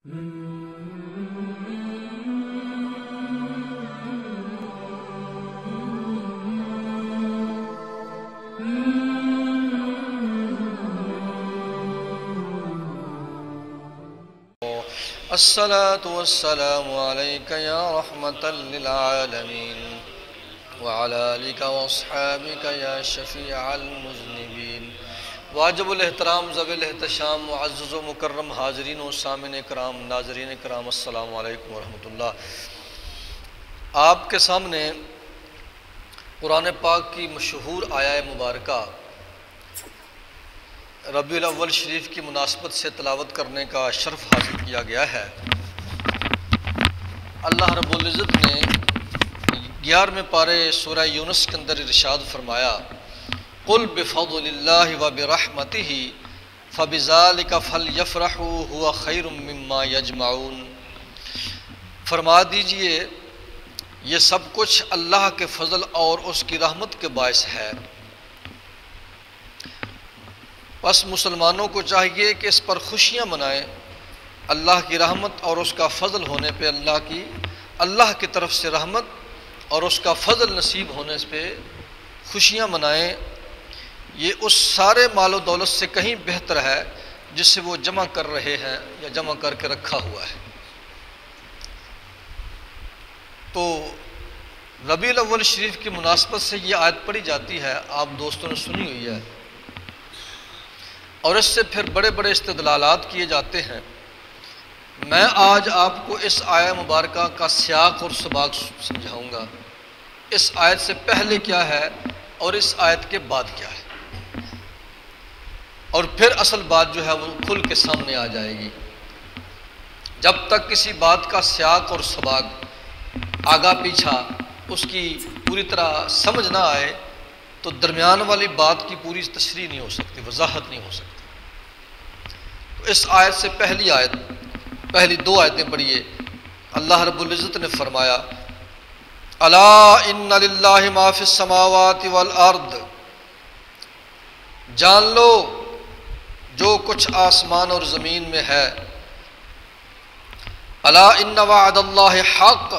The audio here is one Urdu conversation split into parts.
الصلاة والسلام عليك يا رحمة للعالمين وعلى آلك واصحابك يا شفيع المذنبين. واجب الاحترام ذوی الاحتشام معزز و مکرم حاضرین و سامعین کرام ناظرین کرام، السلام علیکم ورحمۃ اللہ. آپ کے سامنے قرآن پاک کی مشہور آیہ مبارکہ ربیع الاول شریف کی مناسبت سے تلاوت کرنے کا شرف حاصل کیا گیا ہے. اللہ رب العزت نے 11ویں پارے سورہ یونس کے اندر ارشاد فرمایا، قل بفضل اللہ وبرحمتہ فبذلک فلیفرحوا هو خیر مما یجمعون. فرما دیجئے یہ سب کچھ اللہ کے فضل اور اس کی رحمت کے باعث ہے. بس مسلمانوں کو چاہیے کہ اس پر خوشیاں منائیں. اللہ کی رحمت اور اس کا فضل ہونے پہ اللہ کی طرف سے رحمت اور اس کا فضل نصیب ہونے پہ خوشیاں منائیں. یہ اس سارے مال و دولت سے کہیں بہتر ہے جس سے وہ جمع کر رہے ہیں یا جمع کر کے رکھا ہوا ہے. تو ربیع الاول شریف کی مناسبت سے یہ آیت پڑھی جاتی ہے، آپ دوستوں نے سنی ہوئی ہے، اور اس سے پھر بڑے بڑے استدلالات کیے جاتے ہیں. میں آج آپ کو اس آیہ مبارکہ کا سیاق اور سباق سمجھاؤں گا. اس آیت سے پہلے کیا ہے اور اس آیت کے بعد کیا ہے، اور پھر اصل بات جو ہے وہ کھل کے سامنے آ جائے گی. جب تک کسی بات کا سیاق اور سباق آگا پیچھا اس کی پوری طرح سمجھ نہ آئے تو درمیان والی بات کی پوری تشریح نہیں ہو سکتی، وضاحت نہیں ہو سکتی. تو اس آیت سے پہلی 2 آیتیں پڑھیے. اللہ رب العزت نے فرمایا، الا ان للہ ما فی السماوات والارض، جان لو جو کچھ آسمان اور زمین میں ہے. الا ان وعد اللہ حق،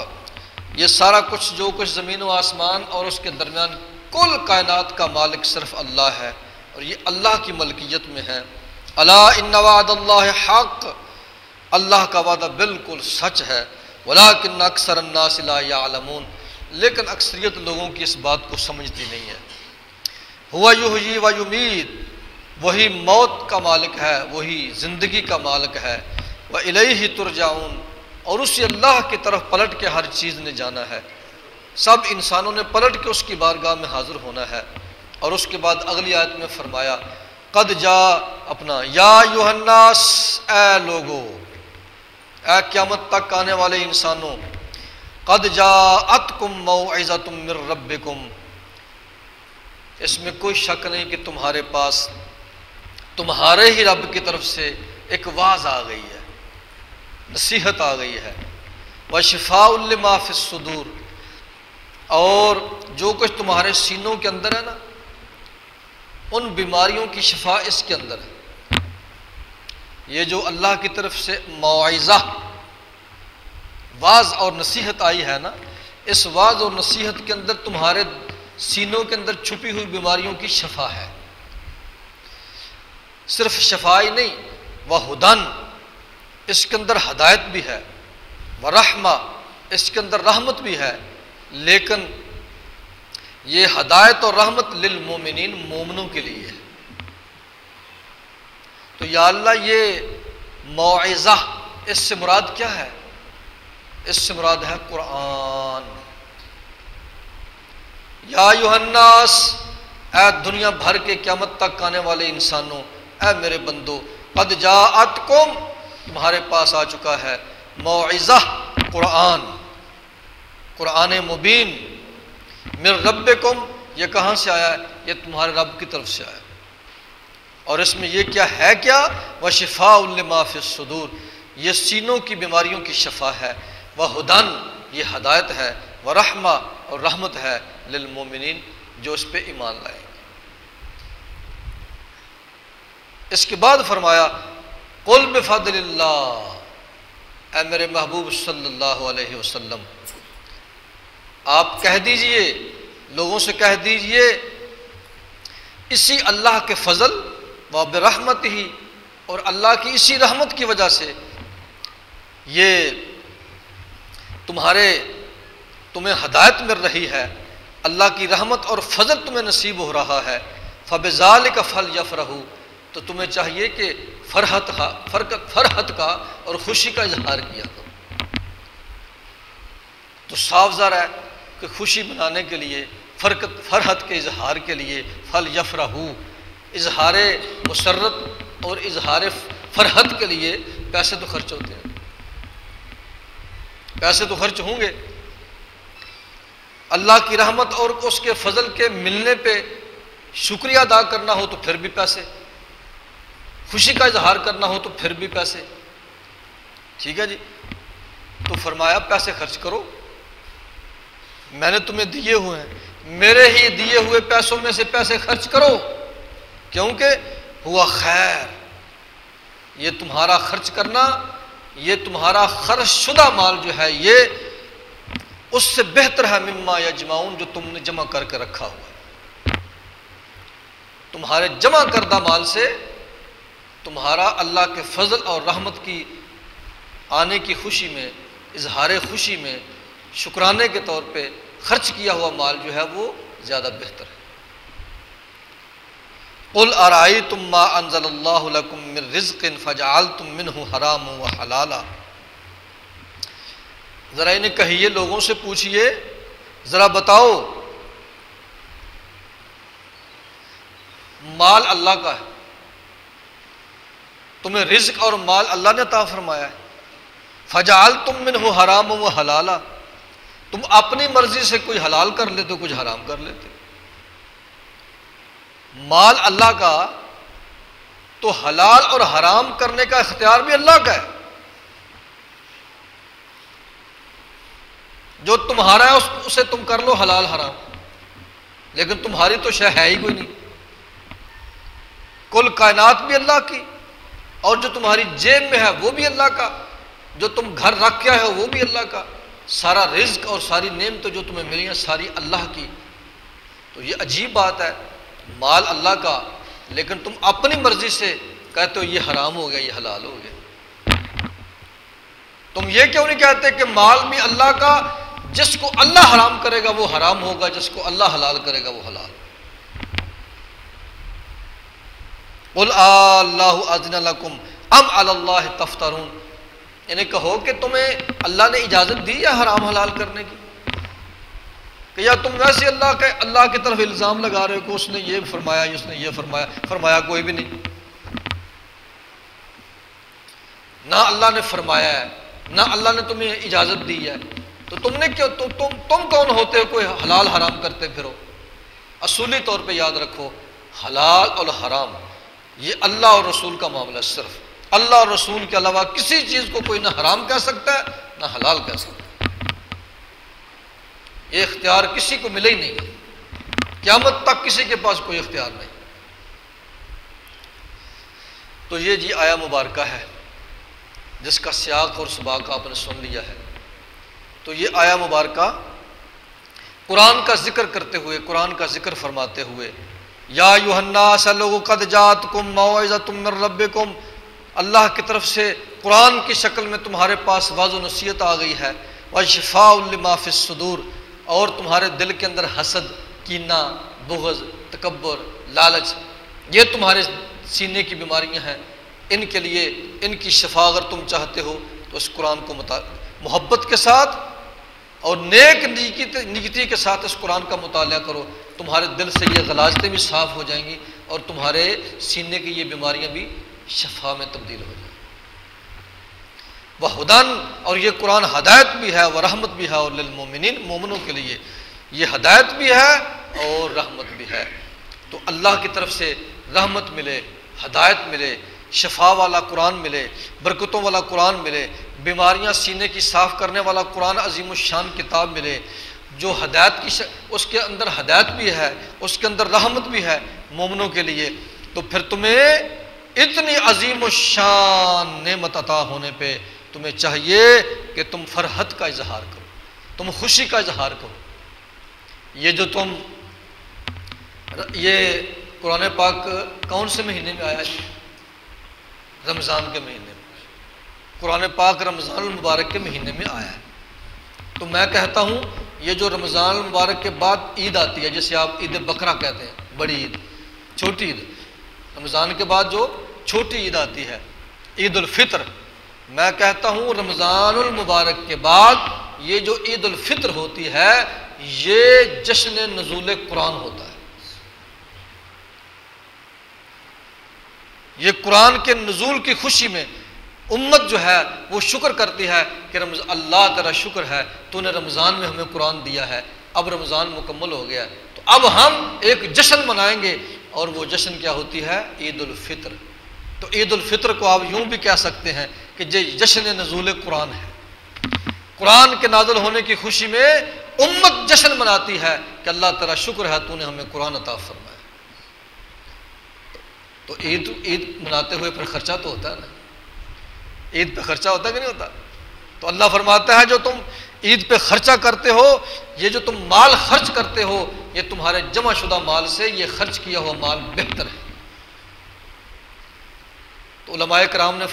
یہ سارا کچھ جو کچھ زمین و آسمان اور اس کے درمیان کل کائنات کا مالک صرف اللہ ہے اور یہ اللہ کی ملکیت میں ہے. الا ان وعد اللہ حق، اللہ کا وعدہ بالکل سچ ہے. ولکن اکثر الناس لا یعلمون، لیکن اکثریت لوگوں کی اس بات کو سمجھتی نہیں ہے. ہوا یحیی و یمیت، وہی موت کا مالک ہے، وہی زندگی کا مالک ہے. والیہ ترجعون، اور اسی اللہ کی طرف پلٹ کے ہر چیز نے جانا ہے. سب انسانوں نے پلٹ کے اس کی بارگاہ میں حاضر ہونا ہے. اور اس کے بعد اگلی آیت میں فرمایا، قد جاء اپنا یا ایھا الناس، اے لوگو، اے قیامت تک آنے والے انسانوں، قد جاءتکم موعظۃ من ربکم، اس میں کوئی شک نہیں کہ تمہارے پاس تمہارے ہی رب کی طرف سے ایک واعظ آ گئی ہے، نصیحت آ گئی ہے. وشفاء لما فی الصدور، اور جو کچھ تمہارے سینوں کے اندر ہے نا، ان بیماریوں کی شفا اس کے اندر ہے. یہ جو اللہ کی طرف سے موعظہ، واعظ اور نصیحت آئی ہے نا، اس واعظ اور نصیحت کے اندر تمہارے سینوں کے اندر چھپی ہوئی بیماریوں کی شفا ہے. صرف شفا ہی نہیں، وہدن، اس کے اندر ہدایت بھی ہے، ورحمہ، اس کے اندر رحمت بھی ہے. لیکن یہ ہدایت اور رحمت للمومنین، مومنوں کے لیے ہے. تو یا اللہ یہ موعظہ، اس سے مراد کیا ہے؟ اس سے مراد ہے قرآن. یا ایھا الناس، اے دنیا بھر کے قیامت تک آنے والے انسانوں، اے میرے بندو، قد جاءتکم، تمہارے پاس آ چکا ہے، موعظہ، قرآن مبین، من ربکم، یہ کہاں سے آیا ہے؟ یہ تمہارے رب کی طرف سے آیا. اور اس میں یہ کیا ہے؟ کیا وشفاء لما فی الصدور، یہ سینوں کی بیماریوں کی شفا ہے. وہدن، یہ ہدایت ہے. ورحمہ، اور رحمت ہے للمومنین، جو اس پہ ایمان لائیں گے. اس کے بعد فرمایا قل بفضل اللہ، اے میرے محبوب صلی اللہ علیہ وسلم، آپ کہہ دیجئے، لوگوں سے کہہ دیجئے، اسی اللہ کے فضل و برحمت ہی، اور اللہ کی اسی رحمت کی وجہ سے یہ تمہیں ہدایت مل رہی ہے، اللہ کی رحمت اور فضل تمہیں نصیب ہو رہا ہے، فبذالک فلیفرحوا، تو تمہیں چاہیے کہ فرحت کا اور خوشی کا اظہار کیا کرو۔ تو صاف ظاہر ہے کہ خوشی منانے کے لیے، فرحت کے اظہار کے لیے فلیفرحوا، اظہار مسرت اور اظہار فرحت کے لیے پیسے تو خرچ ہوتے ہیں، پیسے تو خرچ ہوں گے۔ اللہ کی رحمت اور اس کے فضل کے ملنے پہ شکریہ ادا کرنا ہو تو پھر بھی پیسے، خوشی کا اظہار کرنا ہو تو پھر بھی پیسے، ٹھیک ہے جی۔ تو فرمایا پیسے خرچ کرو، میں نے تمہیں دیے ہوئے ہیں، میرے ہی دیے ہوئے پیسوں میں سے پیسے خرچ کرو، کیونکہ ہوا خیر، یہ تمہارا خرچ کرنا، یہ تمہارا خرچ شدہ مال جو ہے یہ اس سے بہتر ہے مما یجمعون، جو تم نے جمع کر کے رکھا ہوا ہے۔ تمہارے جمع کردہ مال سے تمہارا اللہ کے فضل اور رحمت کی آنے کی خوشی میں، اظہار خوشی میں، شکرانے کے طور پہ خرچ کیا ہوا مال جو ہے وہ زیادہ بہتر ہے۔ قل ارأیتم ما انزل اللہ لکم من رزق فجعلتم منہ حراما وحلالا، ذرا انہیں کہیے، لوگوں سے پوچھئے، ذرا بتاؤ، مال اللہ کا ہے، تمہیں رزق اور مال اللہ نے عطا فرمایا ہے، فجعلتم منہ حراما وحلالا، تم اپنی مرضی سے کوئی حلال کر لیتے ہو، کچھ حرام کر لیتے ہو۔ مال اللہ کا تو حلال اور حرام کرنے کا اختیار بھی اللہ کا ہے، جو تمہارا ہے اسے تم کر لو حلال حرام، لیکن تمہاری تو شے ہے ہی کوئی نہیں۔ کل کائنات بھی اللہ کی، اور جو تمہاری جیب میں ہے وہ بھی اللہ کا، جو تم گھر رکھ کے آئے ہو وہ بھی اللہ کا، سارا رزق اور ساری نعمتیں جو تمہیں ملی ہیں ساری اللہ کی۔ تو یہ عجیب بات ہے، مال اللہ کا، لیکن تم اپنی مرضی سے کہتے ہو یہ حرام ہو گیا، یہ حلال ہو گیا۔ تم یہ کیوں نہیں کہتے کہ مال بھی اللہ کا، جس کو اللہ حرام کرے گا وہ حرام ہوگا، جس کو اللہ حلال کرے گا وہ حلال۔ قل اللہ اذن لکم ام علی اللہ تفترون، انہیں کہو کہ تمہیں اللہ نے اجازت دی ہے حرام حلال کرنے کی، کہ یا تم ویسے اللہ کی طرف الزام لگا رہے ہو کہ اس نے یہ فرمایا، اس نے یہ فرمایا، فرمایا کوئی بھی نہیں، نہ اللہ نے فرمایا ہے، نہ اللہ نے تمہیں اجازت دی ہے، تو تم نے کیوں، تم کون ہوتے ہو کوئی حلال حرام کرتے پھرو؟ اصولی طور پہ یاد رکھو، حلال اور حرام یہ اللہ اور رسول کا معاملہ، صرف اللہ اور رسول کے علاوہ کسی چیز کو کوئی نہ حرام کہہ سکتا ہے نہ حلال کہہ سکتا ہے، یہ اختیار کسی کو ملے ہی نہیں، قیامت تک کسی کے پاس کوئی اختیار نہیں۔ تو یہ جی آیا مبارکہ ہے جس کا سیاق اور سباق آپ نے سن لیا ہے۔ تو یہ آیا مبارکہ قرآن کا ذکر کرتے ہوئے، قرآن کا ذکر فرماتے ہوئے، یا ایھا الناس لوگوں قد جاءتکم موعظۃ من ربکم، اللہ کی طرف سے قرآن کی شکل میں تمہارے پاس واضح و نصیحت آ گئی ہے، وشفاء لما فی الصدور، اور تمہارے دل کے اندر حسد، کینہ، بغض، تکبر، لالچ، یہ تمہارے سینے کی بیماریاں ہیں، ان کے لیے ان کی شفا اگر تم چاہتے ہو تو اس قرآن کو محبت کے ساتھ اور نیک نیتی کے ساتھ اس قرآن کا مطالعہ کرو، تمہارے دل سے یہ غلاظتیں بھی صاف ہو جائیں گی اور تمہارے سینے کی یہ بیماریاں بھی شفا میں تبدیل ہو جائیں۔ وہدن، اور یہ قرآن ہدایت بھی ہے، ورحمت بھی ہے، اور للمومنین، مومنوں کے لیے یہ ہدایت بھی ہے اور رحمت بھی ہے۔ تو اللہ کی طرف سے رحمت ملے، ہدایت ملے، شفا والا قرآن ملے، برکتوں والا قرآن ملے، بیماریاں سینے کی صاف کرنے والا قرآن عظیم الشان کتاب ملے، جو ہدایت کی اس کے اندر ہدایت بھی ہے، اس کے اندر رحمت بھی ہے مومنوں کے لیے، تو پھر تمہیں اتنی عظیم الشان نعمت عطا ہونے پہ تمہیں چاہیے کہ تم فرحت کا اظہار کرو، تم خوشی کا اظہار کرو۔ یہ جو تم یہ قرآن پاک کون سے مہینے میں آیا ہے؟ رمضان کے مہینے میں۔ قرآن پاک رمضان المبارک کے مہینے میں آیا ہے۔ تو میں کہتا ہوں یہ جو رمضان المبارک کے بعد عید آتی ہے، جسے آپ عید بقرہ کہتے ہیں، بڑی عید، چھوٹی عید، رمضان کے بعد جو چھوٹی عید آتی ہے عید الفطر، میں کہتا ہوں رمضان المبارک کے بعد یہ جو عید الفطر ہوتی ہے یہ جشن نزول قرآن ہوتا ہے۔ یہ قرآن کے نزول کی خوشی میں امت جو ہے وہ شکر کرتی ہے کہ اللہ تیرا شکر ہے تو نے رمضان میں ہمیں قرآن دیا ہے، اب رمضان مکمل ہو گیا تو اب ہم ایک جشن منائیں گے، اور وہ جشن کیا ہوتی ہے؟ عید الفطر۔ تو عید الفطر کو آپ یوں بھی کہہ سکتے ہیں کہ یہ جشن نزول قرآن ہے۔ قرآن کے نازل ہونے کی خوشی میں امت جشن مناتی ہے کہ اللہ تیرا شکر ہے تو نے ہمیں قرآن عطا فرمایا۔ تو عید مناتے ہوئے پھر خرچہ تو ہوتا ہے نا، عید پہ خرچہ ہوتا ہے کہ نہیں ہوتا؟ تو اللہ فرماتا ہے جو تم عید پہ خرچہ کرتے ہو، یہ جو تم مال خرچ کرتے ہو، یہ تمہارے جمع شدہ مال سے یہ خرچ کیا ہوا مال بہتر ہے۔ تو علماء کرام نے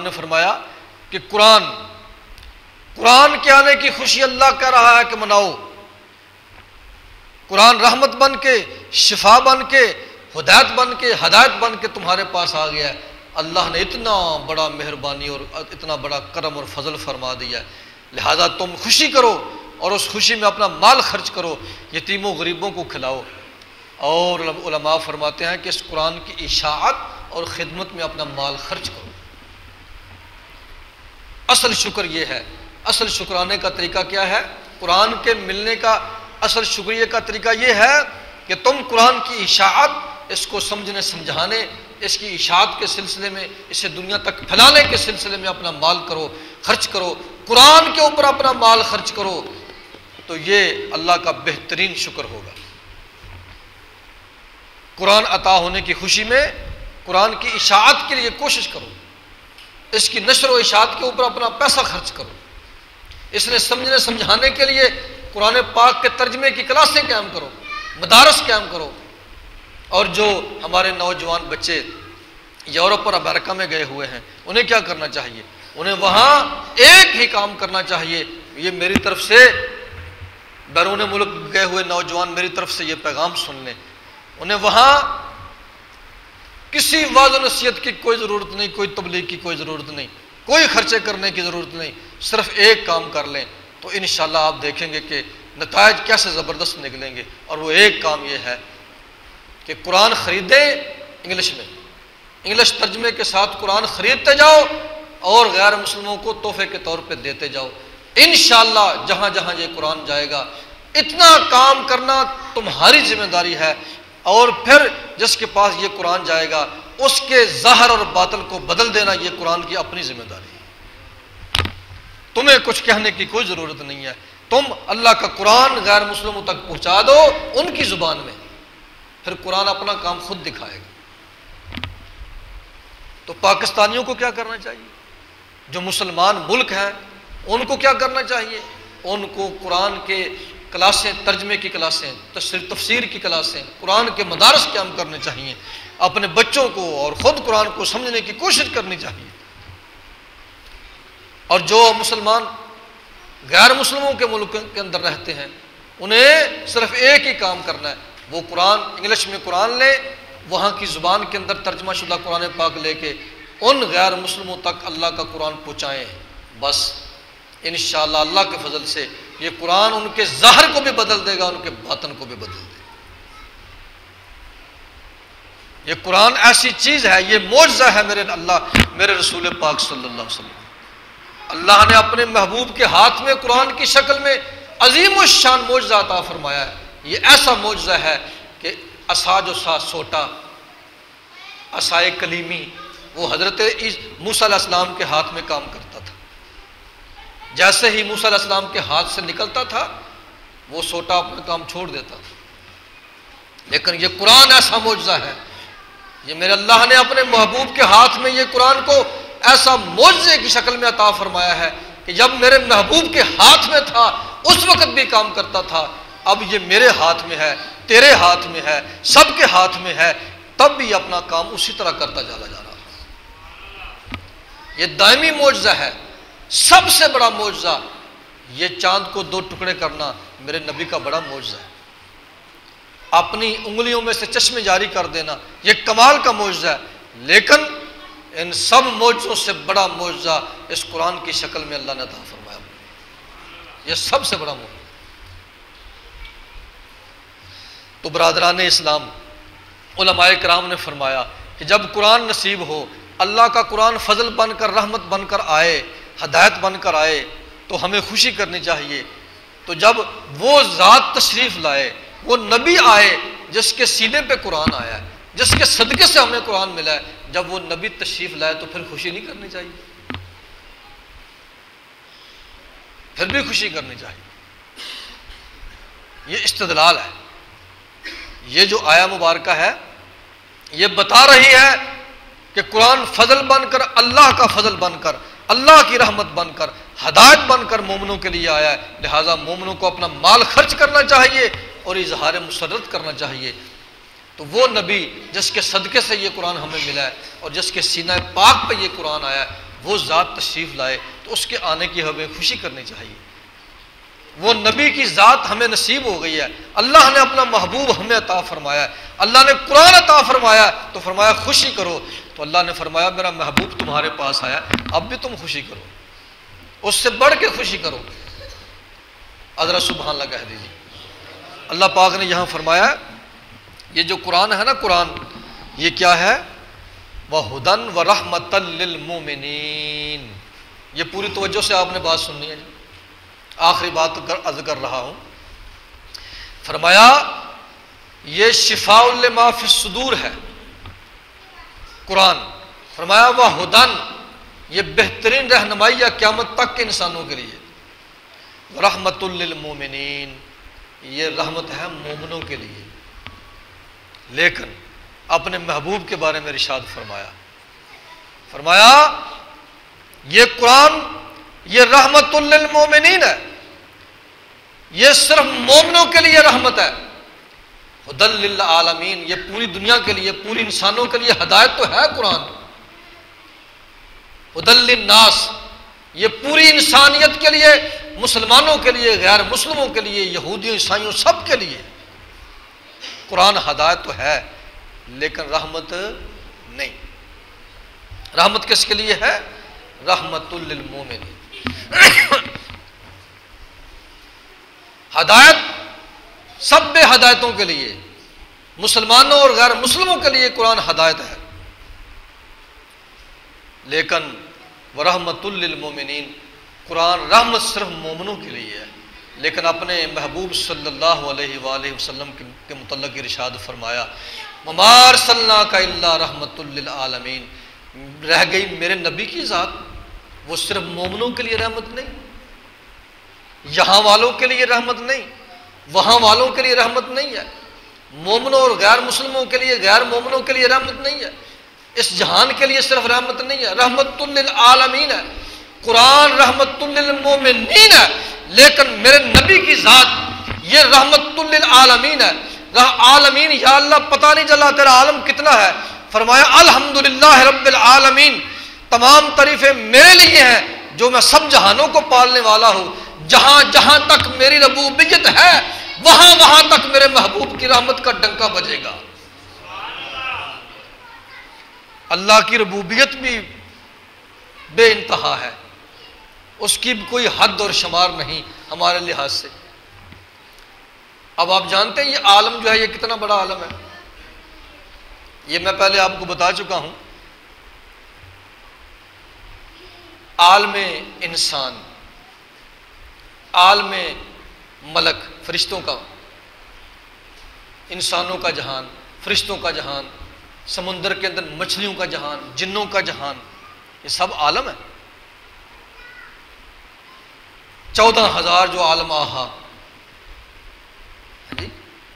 فرمایا کہ قرآن کے آنے کی خوشی اللہ کہہ رہا ہے کہ مناؤ۔ قرآن رحمت بن کے، شفا بن کے، ہدایت بن کے تمہارے پاس آ گیا ہے۔ اللہ نے اتنا بڑا مہربانی اور اتنا بڑا کرم اور فضل فرما دیا ہے، لہذا تم خوشی کرو اور اس خوشی میں اپنا مال خرچ کرو، یتیموں غریبوں کو کھلاؤ۔ اور علماء فرماتے ہیں کہ اس قرآن کی اشاعت اور خدمت میں اپنا مال خرچ کرو۔ اصل شکر یہ ہے، اصل شکرانے کا طریقہ کیا ہے؟ قرآن کے ملنے کا اصل شکریہ کا طریقہ یہ ہے کہ تم قرآن کی اشاعت، اس کو سمجھنے سمجھانے، اس کی اشاعت کے سلسلے میں، اسے دنیا تک پھیلانے کے سلسلے میں اپنا مال کرو، خرچ کرو، قرآن کے اوپر اپنا مال خرچ کرو، تو یہ اللہ کا بہترین شکر ہوگا۔ قرآن عطا ہونے کی خوشی میں قرآن کی اشاعت کے لیے کوشش کرو، اس کی نشر و اشاعت کے اوپر اپنا پیسہ خرچ کرو، اس نے سمجھنے سمجھانے کے لیے قرآن پاک کے ترجمے کی کلاسیں قائم کرو، مدارس قائم کرو۔ اور جو ہمارے نوجوان بچے یورپ اور امریکہ میں گئے ہوئے ہیں انہیں کیا کرنا چاہیے؟ انہیں وہاں ایک ہی کام کرنا چاہیے، یہ میری طرف سے بیرون ملک گئے ہوئے نوجوان میری طرف سے یہ پیغام سن لیں، انہیں وہاں کسی واعظ و نصیحت کی کوئی ضرورت نہیں، کوئی تبلیغ کی کوئی ضرورت نہیں، کوئی خرچے کرنے کی ضرورت نہیں، صرف ایک کام کر لیں تو انشاءاللہ آپ دیکھیں گے کہ نتائج کیسے زبردست نکلیں گے۔ اور وہ ایک کام یہ ہے کہ قرآن خریدیں، انگلش میں، انگلش ترجمے کے ساتھ قرآن خریدتے جاؤ اور غیر مسلموں کو تحفے کے طور پہ دیتے جاؤ۔ انشاءاللہ جہاں جہاں یہ قرآن جائے گا اتنا کام کرنا تمہاری ذمہ داری ہے، اور پھر جس کے پاس یہ قرآن جائے گا اس کے ظاہر اور باطن کو بدل دینا یہ قرآن کی اپنی ذمہ داری ہے۔ تمہیں کچھ کہنے کی کوئی ضرورت نہیں ہے، تم اللہ کا قرآن غیر مسلموں تک پہنچا دو ان کی زبان میں، پھر قرآن اپنا کام خود دکھائے گا۔ تو پاکستانیوں کو کیا کرنا چاہیے؟ جو مسلمان ملک ہیں ان کو کیا کرنا چاہیے؟ ان کو قرآن کے کلاسیں، ترجمے کی کلاسیں، تفسیر کی کلاسیں، قرآن کے مدارس قائم کرنے چاہیے، اپنے بچوں کو اور خود قرآن کو سمجھنے کی کوشش کرنی چاہیے۔ اور جو مسلمان غیر مسلموں کے ملک کے اندر رہتے ہیں انہیں صرف ایک ہی کام کرنا ہے، وہ قرآن انگلش میں قرآن لیں، وہاں کی زبان کے اندر ترجمہ شدہ قرآن پاک لے کے ان غیر مسلموں تک اللہ کا قرآن پہنچائیں، بس انشاءاللہ اللہ کے فضل سے یہ قرآن ان کے ظاہر کو بھی بدل دے گا، ان کے باطن کو بھی بدل دے گا۔ یہ قرآن ایسی چیز ہے، یہ معجزہ ہے میرے رسول پاک صلی اللہ علیہ وسلم۔ اللہ نے اپنے محبوب کے ہاتھ میں قرآن کی شکل میں عظیم الشان معجزہ عطا فرمایا ہے۔ یہ ایسا معجزہ ہے کہ عصا جو سا سوٹا، عصائے کلیمی، وہ حضرت موسیٰ علیہ السلام کے ہاتھ میں کام کرتا تھا۔ جیسے ہی موسیٰ علیہ السلام کے ہاتھ سے نکلتا تھا وہ سوٹا اپنا کام چھوڑ دیتا تھا۔ لیکن یہ قرآن ایسا معجزہ ہے، یہ میرے اللہ نے اپنے محبوب کے ہاتھ میں یہ قرآن کو ایسا معجزے کی شکل میں عطا فرمایا ہے کہ جب میرے محبوب کے ہاتھ میں تھا اس وقت بھی کام کرتا تھا، اب یہ میرے ہاتھ میں ہے، تیرے ہاتھ میں ہے، سب کے ہاتھ میں ہے، تب بھی اپنا کام اسی طرح کرتا چلا جا رہا ہے۔ یہ دائمی معجزہ ہے، سب سے بڑا معجزہ یہ چاند کو 2 ٹکڑے کرنا میرے نبی کا بڑا معجزہ ہے، اپنی انگلیوں میں سے چشمے جاری کر دینا یہ کمال کا معجزہ ہے، لیکن ان سب معجزوں سے بڑا معجزہ اس قرآن کی شکل میں اللہ نے عطا فرمایا، یہ سب سے بڑا معجزہ۔ تو برادران اسلام، علماء کرام نے فرمایا کہ جب قرآن نصیب ہو، اللہ کا قرآن فضل بن کر، رحمت بن کر آئے، ہدایت بن کر آئے، تو ہمیں خوشی کرنی چاہیے۔ تو جب وہ ذات تشریف لائے، وہ نبی آئے جس کے سینے پہ قرآن آیا ہے، جس کے صدقے سے ہمیں قرآن ملا ہے، جب وہ نبی تشریف لائے تو پھر خوشی نہیں کرنی چاہیے؟ پھر بھی خوشی کرنی چاہیے۔ یہ استدلال ہے، یہ جو آیا مبارکہ ہے یہ بتا رہی ہے کہ قرآن فضل بن کر، اللہ کا فضل بن کر، اللہ کی رحمت بن کر، ہدایت بن کر مومنوں کے لیے آیا ہے، لہٰذا مومنوں کو اپنا مال خرچ کرنا چاہیے اور اظہار مسرت کرنا چاہیے۔ تو وہ نبی جس کے صدقے سے یہ قرآن ہمیں ملا ہے اور جس کے سینہ پاک پہ یہ قرآن آیا ہے، وہ ذات تشریف لائے تو اس کے آنے کی ہمیں خوشی کرنی چاہیے۔ وہ نبی کی ذات ہمیں نصیب ہو گئی ہے، اللہ نے اپنا محبوب ہمیں عطا فرمایا ہے، اللہ نے قرآن عطا فرمایا تو فرمایا خوشی کرو۔ تو اللہ نے فرمایا میرا محبوب تمہارے پاس آیا، اب بھی تم خوشی کرو، اس سے بڑھ کے خوشی کرو۔ حضرت سبحان اللہ کہہ دیجیے۔ اللہ پاک نے یہاں فرمایا یہ جو قرآن ہے نا، قرآن یہ کیا ہے؟ وَهُدًى وَرَحْمَةً لِّلْمُؤْمِنِينَ۔ یہ پوری توجہ سے آپ نے بات سننی ہے جی، آخری بات عرض کر رہا ہوں۔ فرمایا یہ شفاء لما فی الصدور ہے قرآن، فرمایا وَهُدًى، یہ بہترین رہنمائی ہے قیامت تک کے انسانوں کے لیے، وَرَحْمَةٌ لِّلْمُؤْمِنِينَ، یہ رحمت ہے مومنوں کے لیے۔ لیکن اپنے محبوب کے بارے میں ارشاد فرمایا یہ قرآن یہ رحمت للمومنین ہے، یہ صرف مومنوں کے لیے رحمت ہے، ہدی للعالمین، یہ پوری دنیا کے لیے، پوری انسانوں کے لیے ہدایت تو ہے قرآن، ہدی للناس، یہ پوری انسانیت کے لیے، مسلمانوں کے لیے، غیر مسلموں کے لیے، یہودیوں عیسائیوں سب کے لیے قرآن ہدایت تو ہے، لیکن رحمت نہیں۔ رحمت کس کے لیے ہے؟ رحمت للمومنین۔ ہدایت سب ہدایتوں کے لیے، مسلمانوں اور غیر مسلموں کے لیے قرآن ہدایت ہے، لیکن ورحمت للمومنین، قرآن رحمت صرف مومنوں کے لیے ہے۔ لیکن اپنے محبوب صلی اللہ علیہ وآلہ وسلم کے متعلق ارشاد فرمایا وَمَا أَرْسَلْنَاكَ إِلَّا رَحْمَةٌ لِّلْعَالَمِينَ، رہ گئی میرے نبی کی ذات، وہ صرف مومنوں کے لیے رحمت نہیں، یہاں والوں کے لیے رحمت نہیں، وہاں والوں کے لیے رحمت نہیں ہے، مومنوں اور غیر مسلموں کے لیے، غیر مومنوں کے لیے رحمت نہیں ہے، اس جہان کے لیے صرف رحمت نہیں ہے، رحمت للعالمین ہے۔ قرآن رحمت للمومنین ہے، لیکن میرے نبی کی ذات یہ رحمت للعالمین ہے۔ عالمین، یا اللہ پتہ نہیں چلا تیرا عالم کتنا ہے، فرمایا الحمدللہ رب العالمین، تمام تعریفیں میرے لیے ہیں جو میں سب جہانوں کو پالنے والا ہوں، جہاں جہاں تک میری ربوبیت ہے وہاں وہاں تک میرے محبوب کی رحمت کا ڈنکا بجے گا۔ اللہ کی ربوبیت بھی بے انتہا ہے، اس کی کوئی حد اور شمار نہیں ہمارے لحاظ سے۔ اب آپ جانتے ہیں یہ عالم جو ہے یہ کتنا بڑا عالم ہے، یہ میں پہلے آپ کو بتا چکا ہوں۔ عالم انسان، عالم ملک، فرشتوں کا، انسانوں کا جہان، فرشتوں کا جہان، سمندر کے اندر مچھلیوں کا جہان، جنوں کا جہان، یہ سب عالم ہے۔ 14,000 جو عالم آہا،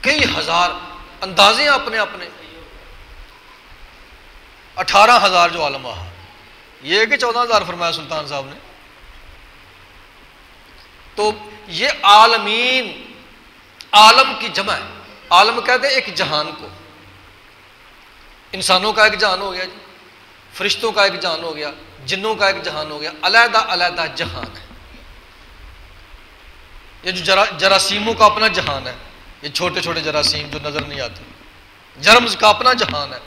کئی ہزار اندازے اپنے اپنے، 18,000 جو عالم وہاں، یہ کہ 14,000 فرمایا سلطان صاحب نے. تو یہ عالمین، عالم کی جمع ہے. عالم کہتے ہیں ایک جہان کو. انسانوں کا ایک جہان ہو گیا جی، فرشتوں کا ایک جہان ہو گیا، جنوں کا ایک جہان ہو گیا، علیحدہ علیحدہ جہان ہے. یہ جو جراثیموں کا اپنا جہان ہے، یہ چھوٹے چھوٹے جراثیم جو نظر نہیں آتے، جرمز کا اپنا جہان ہے.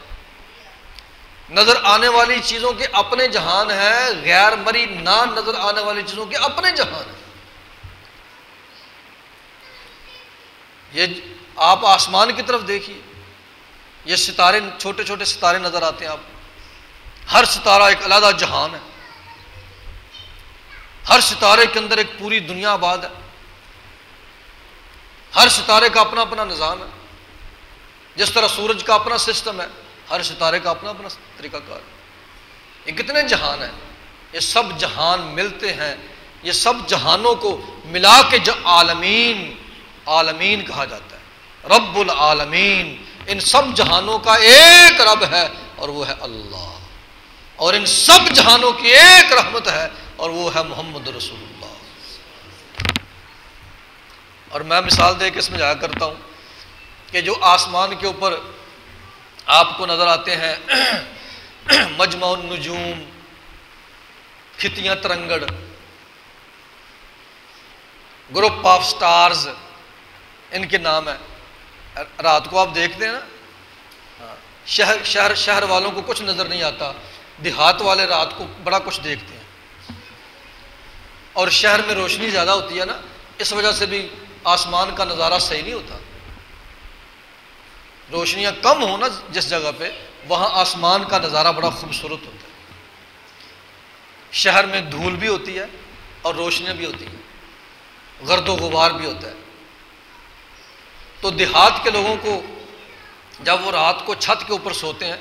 نظر آنے والی چیزوں کے اپنے جہان ہے، غیر مری نہ نظر آنے والی چیزوں کے اپنے جہان ہے. یہ آپ آسمان کی طرف دیکھیے، یہ ستارے، چھوٹے چھوٹے ستارے نظر آتے ہیں آپ. ہر ستارہ ایک علیحدہ جہان ہے، ہر ستارے کے اندر ایک پوری دنیا آباد ہے. ہر ستارے کا اپنا اپنا نظام ہے. جس طرح سورج کا اپنا سسٹم ہے، ہر ستارے کا اپنا اپنا طریقہ کار ہے. یہ کتنے جہان ہیں، یہ سب جہان ملتے ہیں. یہ سب جہانوں کو ملا کے جو عالمین کہا جاتا ہے، رب العالمین. ان سب جہانوں کا ایک رب ہے اور وہ ہے اللہ، اور ان سب جہانوں کی ایک رحمت ہے اور وہ ہے محمد رسول اللہ. اور میں مثال دے کے سمجھایا کرتا ہوں کہ جو آسمان کے اوپر آپ کو نظر آتے ہیں مجمع النجوم، کھتیاں ترنگڑ، گروپ آف سٹارز ان کے نام ہیں. رات کو آپ دیکھتے ہیں نا، شہر والوں کو کچھ نظر نہیں آتا، دیہات والے رات کو بڑا کچھ دیکھتے ہیں. اور شہر میں روشنی زیادہ ہوتی ہے نا، اس وجہ سے بھی آسمان کا نظارہ صحیح نہیں ہوتا. روشنیاں کم ہوں نا جس جگہ پہ، وہاں آسمان کا نظارہ بڑا خوبصورت ہوتا ہے. شہر میں دھول بھی ہوتی ہے اور روشنیاں بھی ہوتی ہیں، گرد و غبار بھی ہوتا ہے. تو دیہات کے لوگوں کو جب وہ رات کو چھت کے اوپر سوتے ہیں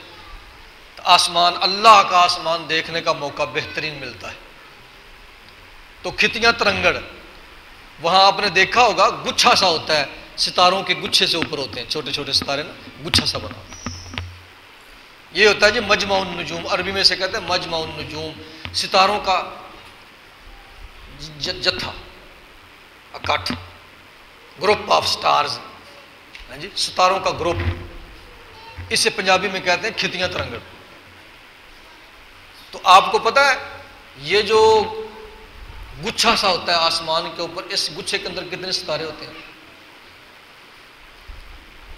تو آسمان، اللہ کا آسمان دیکھنے کا موقع بہترین ملتا ہے. تو کھتیاں ترنگڑ، وہاں آپ نے دیکھا ہوگا گچھا سا ہوتا ہے، ستاروں کے گچھے سے اوپر ہوتے ہیں چھوٹے چھوٹے ستارے نا، گچھا سا بنا ہوتا ہے. یہ ہوتا ہے جی مجمع النجوم، عربی میں سے کہتے ہیں مجمع النجوم، ستاروں کا جتھا، اکٹھ، گروپ آف سٹارز جی، ستاروں کا گروپ. اسے پنجابی میں کہتے ہیں کھتیاں ترنگڑ. تو آپ کو پتہ ہے یہ جو گچھا سا ہوتا ہے آسمان کے اوپر، اس گچھے کے اندر کتنے ستارے ہوتے ہیں؟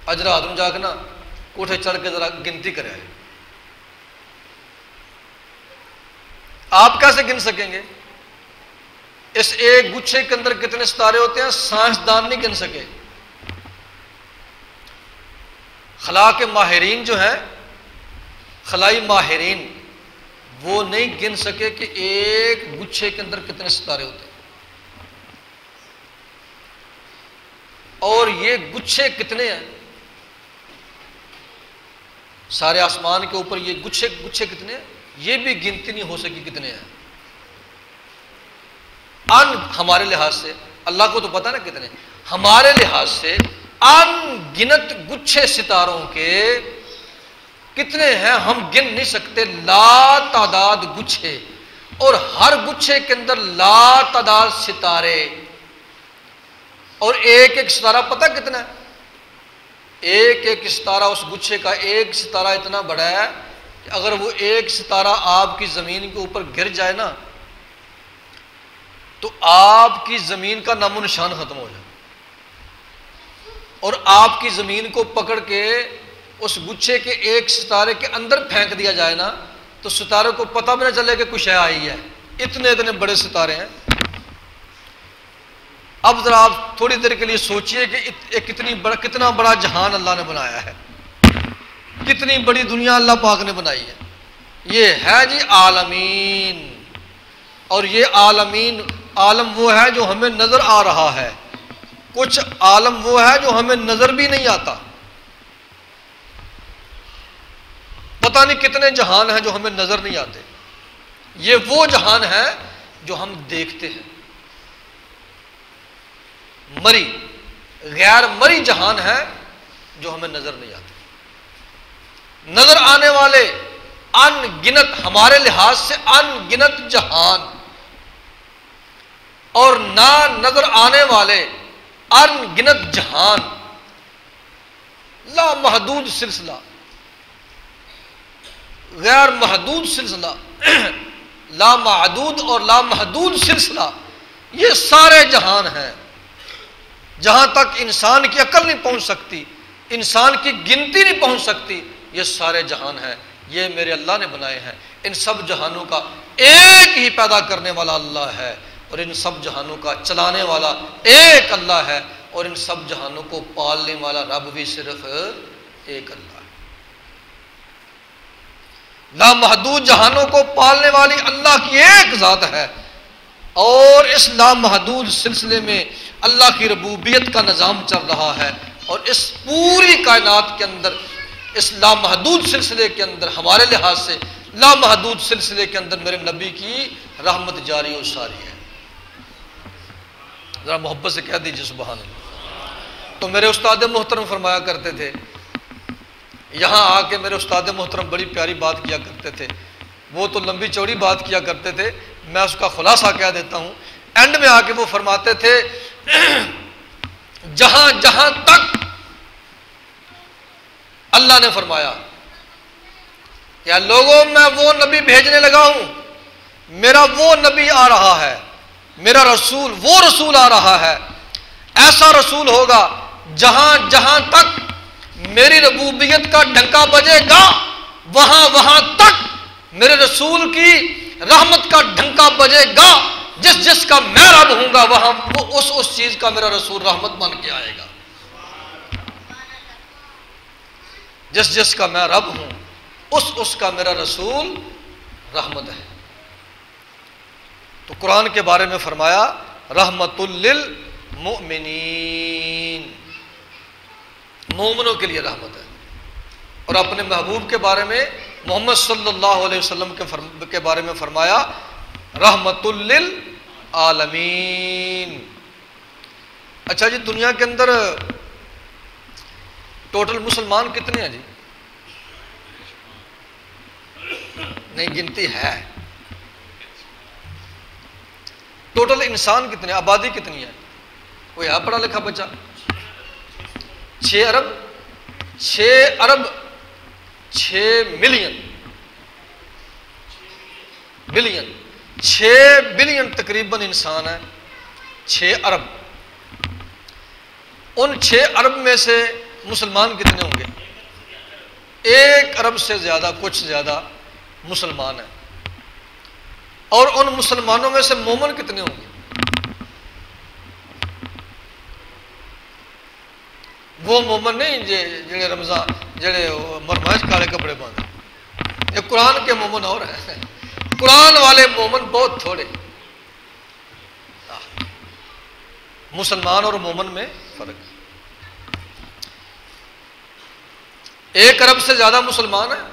اج رات میں جا کے نا کوٹھے چڑھ کے ذرا گنتی کرے. آپ کیسے گن سکیں گے اس ایک گچھے کے اندر کتنے ستارے ہوتے ہیں؟ سائنسدان نہیں گن سکے. خلا کے ماہرین جو ہیں، خلائی ماہرین، وہ نہیں گن سکے کہ ایک گچھے کے اندر کتنے ستارے ہوتے ہیں. اور یہ گچھے کتنے ہیں؟ سارے آسمان کے اوپر یہ گچھے کتنے ہیں؟ یہ بھی گنتی نہیں ہو سکی کتنے ہیں. ہمارے لحاظ سے، اللہ کو تو پتہ نا کتنے، ہمارے لحاظ سے ان گنت گچھے ستاروں کے کتنے ہیں ہم گن نہیں سکتے. لا تعداد گچھے، اور ہر گچھے کے اندر لا تعداد ستارے. اور ایک ایک ستارہ پتہ کتنا ہے؟ ایک ایک ستارہ، اس گچھے کا ایک ستارہ اتنا بڑا ہے کہ اگر وہ ایک ستارہ آپ کی زمین کے اوپر گر جائے نا تو آپ کی زمین کا نام و نشان ختم ہو جائے. اور آپ کی زمین کو پکڑ کے اس گچھے کے ایک ستارے کے اندر پھینک دیا جائے نا تو ستارے کو پتہ بھی نہ چلے کہ کچھ آئی ہے. اتنے بڑے ستارے ہیں. اب ذرا آپ تھوڑی دیر کے لیے سوچئے کہ کتنا بڑا جہان اللہ نے بنایا ہے، کتنی بڑی دنیا اللہ پاک نے بنائی ہے. یہ ہے جی عالمین. اور یہ عالم وہ ہے جو ہمیں نظر آ رہا ہے. کچھ عالم وہ ہے جو ہمیں نظر بھی نہیں آتا. پتہ نہیں کتنے جہان ہیں جو ہمیں نظر نہیں آتے. یہ وہ جہان ہے جو ہم دیکھتے ہیں. مری، غیر مری جہان ہے جو ہمیں نظر نہیں آتے. نظر آنے والے ان گنت، ہمارے لحاظ سے ان گنت جہان، اور نہ نظر آنے والے ان گنت جہان، لا محدود سلسلہ، غیر محدود سلسلہ، لا معدود اور لا محدود سلسلہ، یہ سارے جہان ہیں، جہاں تک انسان کی عقل نہیں پہنچ سکتی، انسان کی گنتی نہیں پہنچ سکتی، یہ سارے جہان ہیں، یہ میرے اللہ نے بنائے ہیں۔ ان سب جہانوں کا ایک ہی پیدا کرنے والا اللہ ہے، اور ان سب جہانوں کا چلانے والا ایک اللہ ہے، اور ان سب جہانوں کو پالنے والا رب بھی صرف ایک اللہ ہے۔ لامحدود جہانوں کو پالنے والی اللہ کی ایک ذات ہے، اور اس لامحدود سلسلے میں اللہ کی ربوبیت کا نظام چل رہا ہے، اور اس پوری کائنات کے اندر، اس لامحدود سلسلے کے اندر، ہمارے لحاظ سے لامحدود سلسلے کے اندر میرے نبی کی رحمت جاری و ساری ہے۔ ذرا محبت سے کہہ دیجیے سبحان اللہ۔ تو میرے استاد محترم فرمایا کرتے تھے، یہاں آ کے میرے استاد محترم بڑی پیاری بات کیا کرتے تھے، وہ تو لمبی چوڑی بات کیا کرتے تھے، میں اس کا خلاصہ کہہ دیتا ہوں۔ اینڈ میں آ کے وہ فرماتے تھے جہاں جہاں تک اللہ نے فرمایا کہ لوگوں میں وہ نبی بھیجنے لگا ہوں، میرا وہ نبی آ رہا ہے، میرا رسول وہ رسول آ رہا ہے، ایسا رسول ہوگا جہاں جہاں تک میری ربوبیت کا ڈنکا بجے گا، وہاں وہاں تک میرے رسول کی رحمت کا ڈنکا بجے گا۔ جس جس کا میں رب ہوں گا وہاں وہ اس چیز کا میرا رسول رحمت بن کے آئے گا۔ جس جس کا میں رب ہوں اس کا میرا رسول رحمت ہے۔ تو قرآن کے بارے میں فرمایا رحمت للمؤمنین، مومنوں کے لیے رحمت ہے، اور اپنے محبوب کے بارے میں محمد صلی اللہ علیہ وسلم کے بارے میں فرمایا رحمت للعالمین۔ اچھا جی، دنیا کے اندر ٹوٹل مسلمان کتنے ہیں جی؟ نہیں گنتی ہے، ٹوٹل انسان کتنے، آبادی کتنی ہے؟ کوئی ہے پڑھا لکھا بچہ؟ 6 ارب 6 ملین بلین 6 بلین تقریباً انسان ہے، 6 ارب۔ ان 6 ارب میں سے مسلمان کتنے ہوں گے؟ 1 ارب سے زیادہ، کچھ زیادہ مسلمان ہیں، اور ان مسلمانوں میں سے مومن کتنے ہوں گے؟ وہ مومن نہیں جڑے رمضان جڑے مرماج کالے کپڑے باندھے، یہ قرآن کے مومن اور ہیں، قرآن والے مومن بہت تھوڑے۔ مسلمان اور مومن میں فرق ہے۔ 1 ارب سے زیادہ مسلمان ہیں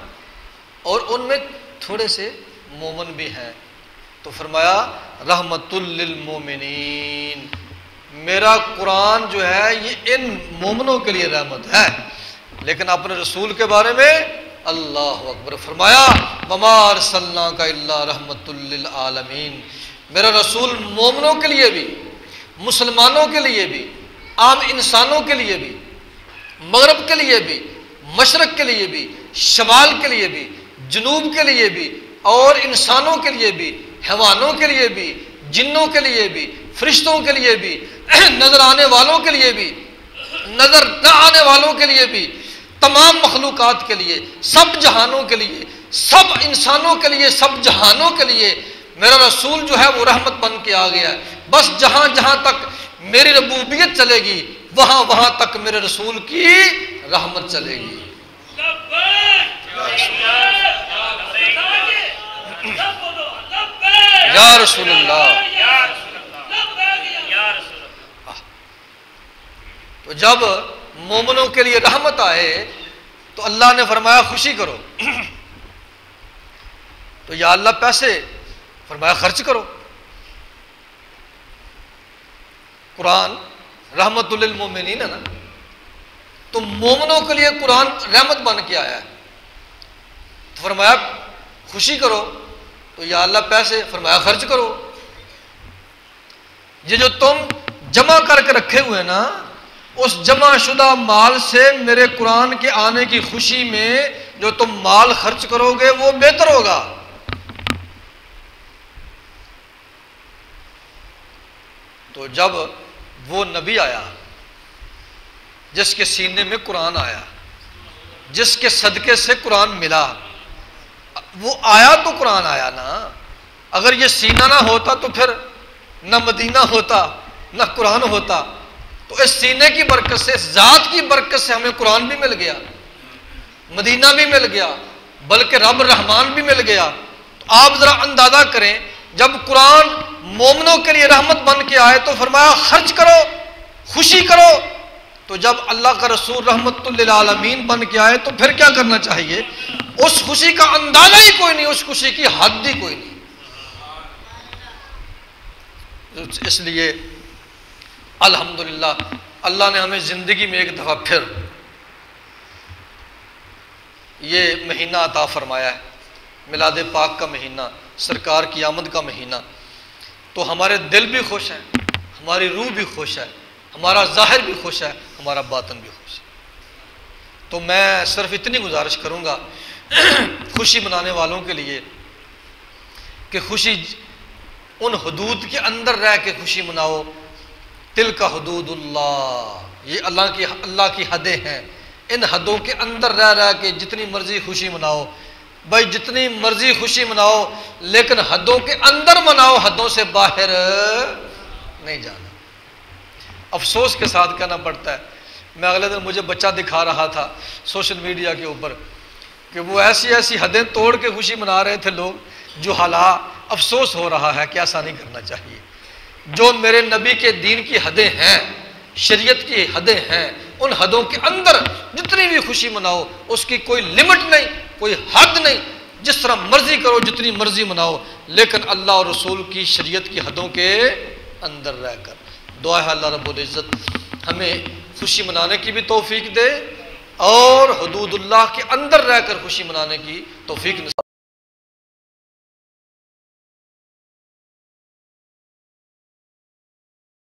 اور ان میں تھوڑے سے مومن بھی ہیں۔ تو فرمایا رحمت للمومنین، میرا قرآن جو ہے یہ ان مومنوں کے لیے رحمت ہے، لیکن اپنے رسول کے بارے میں اللہ اکبر فرمایا وما ارسلناک الا رحمت للعالمین، میرا رسول مومنوں کے لیے بھی، مسلمانوں کے لیے بھی، عام انسانوں کے لیے بھی، مغرب کے لیے بھی، مشرق کے لیے بھی، شمال کے لیے بھی، جنوب کے لیے بھی، اور انسانوں کے لیے بھی، حیوانوں کے لیے بھی، جنوں کے لیے بھی، فرشتوں کے لیے بھی، نظر آنے والوں کے لیے بھی، نظر نہ آنے والوں کے لیے بھی، تمام مخلوقات کے لیے، سب جہانوں کے لیے، سب انسانوں کے لیے، سب جہانوں کے لیے میرا رسول جو ہے وہ رحمت بن کے آ گیا ہے۔ بس جہاں جہاں تک میری ربوبیت چلے گی وہاں وہاں تک میرے رسول کی رحمت چلے گی۔ یا رسول اللہ۔ تو جب مومنوں کے لیے رحمت آئے تو اللہ نے فرمایا خوشی کرو، تو یا اللہ پیسے، فرمایا خرچ کرو۔ قرآن رحمت للمومنین ہے نا، تو مومنوں کے لیے قرآن رحمت بن کے آیا ہے، تو فرمایا خوشی کرو تو یا اللہ پیسے، فرمایا خرچ کرو۔ یہ جو تم جمع کر کے رکھے ہوئے نا، اس جمع شدہ مال سے میرے قرآن کے آنے کی خوشی میں جو تم مال خرچ کرو گے وہ بہتر ہوگا۔ تو جب وہ نبی آیا جس کے سینے میں قرآن آیا، جس کے صدقے سے قرآن ملا، وہ آیا تو قرآن آیا نا۔ اگر یہ سینہ نہ ہوتا تو پھر نہ مدینہ ہوتا نہ قرآن ہوتا۔ تو اس سینے کی برکت سے، اس ذات کی برکت سے ہمیں قرآن بھی مل گیا، مدینہ بھی مل گیا، بلکہ رب رحمان بھی مل گیا۔ تو آپ ذرا اندازہ کریں، جب قرآن مومنوں کے لیے رحمت بن کے آئے تو فرمایا خرچ کرو، خوشی کرو۔ تو جب اللہ کا رسول رحمت للعالمین بن کے آئے تو پھر کیا کرنا چاہیے؟ اس خوشی کا اندازہ ہی کوئی نہیں، اس خوشی کی حد ہی کوئی نہیں۔ اس لیے الحمدللہ اللہ نے ہمیں زندگی میں ایک دفعہ پھر یہ مہینہ عطا فرمایا ہے، میلاد پاک کا مہینہ، سرکار کی آمد کا مہینہ۔ تو ہمارے دل بھی خوش ہیں، ہماری روح بھی خوش ہے، ہمارا ظاہر بھی خوش ہے، ہمارا باطن بھی خوش ہے۔ تو میں صرف اتنی گزارش کروں گا خوشی منانے والوں کے لیے کہ خوشی ان حدود کے اندر رہ کے خوشی مناؤ۔ تلک حدود اللہ، یہ اللہ کی حدیں ہیں، ان حدوں کے اندر رہ کے جتنی مرضی خوشی مناؤ۔ بھائی جتنی مرضی خوشی مناؤ لیکن حدوں کے اندر مناؤ، حدوں سے باہر نہیں جانا۔ افسوس کے ساتھ کہنا پڑتا ہے، میں اگلے دن مجھے بچہ دکھا رہا تھا سوشل میڈیا کے اوپر کہ وہ ایسی حدیں توڑ کے خوشی منا رہے تھے لوگ، جو حالات افسوس ہو رہا ہے کہ ایسا نہیں کرنا چاہیے۔ جو میرے نبی کے دین کی حدیں ہیں، شریعت کی حدیں ہیں، ان حدوں کے اندر جتنی بھی خوشی مناؤ، اس کی کوئی لمٹ نہیں، کوئی حد نہیں، جس طرح مرضی کرو، جتنی مرضی مناؤ، لیکن اللہ اور رسول کی شریعت کی حدوں کے اندر رہ کر۔ دعا ہے اللہ رب العزت ہمیں خوشی منانے کی بھی توفیق دے اور حدود اللہ کے اندر رہ کر خوشی منانے کی توفیق نصیب